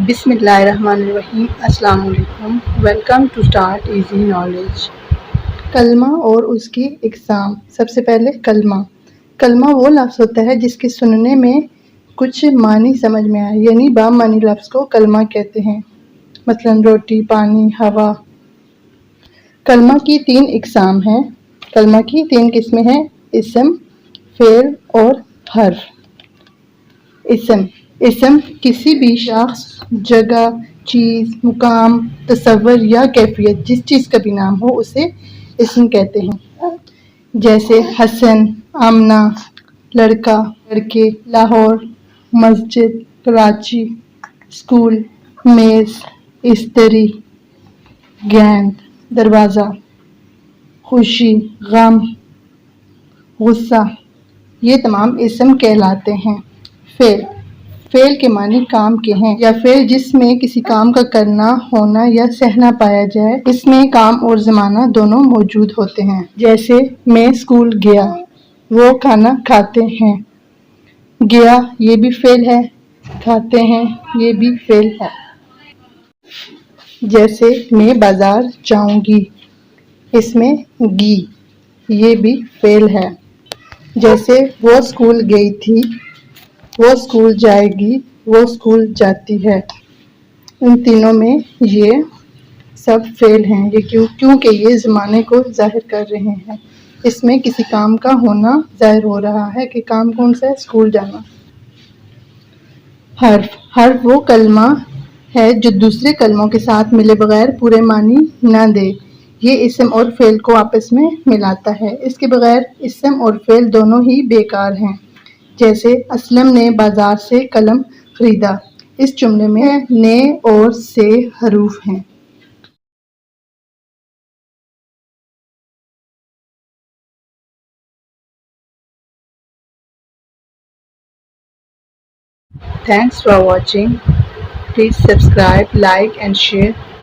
بسم اللہ الرحمن الرحیم۔ السلام علیکم۔ Welcome to Start Easy Knowledge. کلمہ اور اس کی اقسام۔ سب سے پہلے کلمہ وہ لفظ ہوتا ہے جس کے سننے میں کچھ معنی سمجھ میں آئے، یعنی بامعنی لفظ کو کلمہ کہتے ہیں، مثلا روٹی، پانی، ہوا۔ کلمہ کی 3 اقسام ہیں۔ کلمہ کی 3 قسمیں ہیں: اسم، فعل اور حرف۔ اسم کسی بھی شخص، جگہ، چیز، مقام، تصور یا کیفیت، جس چیز کا بھی نام ہو اسے اسم کہتے ہیں، جیسے حسن، آمنہ، لڑکا، لڑکے، لاہور، مسجد، کراچی، اسکول، میز، استری، گیند، دروازہ، خوشی، غم، غصہ، یہ تمام اسم کہلاتے ہیں۔ فعل کے معنی کام کے ہیں، یا فعل جس میں کسی کام کا کرنا، ہونا یا سہنا پایا جائے۔ اس میں کام اور زمانہ دونوں موجود ہوتے ہیں، جیسے میں اسکول گیا، وہ کھانا کھاتے ہیں۔ گیا یہ بھی فعل ہے، کھاتے ہیں یہ بھی فعل ہے۔ جیسے میں بازار جاؤں گی، اس میں گی یہ بھی فعل ہے۔ جیسے وہ اسکول گئی تھی، وہ اسکول جائے گی، وہ اسکول جاتی ہے۔ ان تینوں میں یہ سب فعل ہیں، کیونکہ یہ زمانے کو ظاہر کر رہے ہیں۔ اس میں کسی کام کا ہونا ظاہر ہو رہا ہے کہ کام کون سا ہے، اسکول جانا۔ حرف وہ کلمہ ہے جو دوسرے کلموں کے ساتھ ملے بغیر پورے معنی نہ دے۔ یہ اسم اور فعل کو آپس میں ملاتا ہے۔ اس کے بغیر اسم اور فعل دونوں ہی بیکار ہیں۔ جیسے اسلم نے بازار سے قلم خریدا، اس جملے میں نے اور سے حروف ہیں۔ Thanks for watching. Please subscribe, like and share.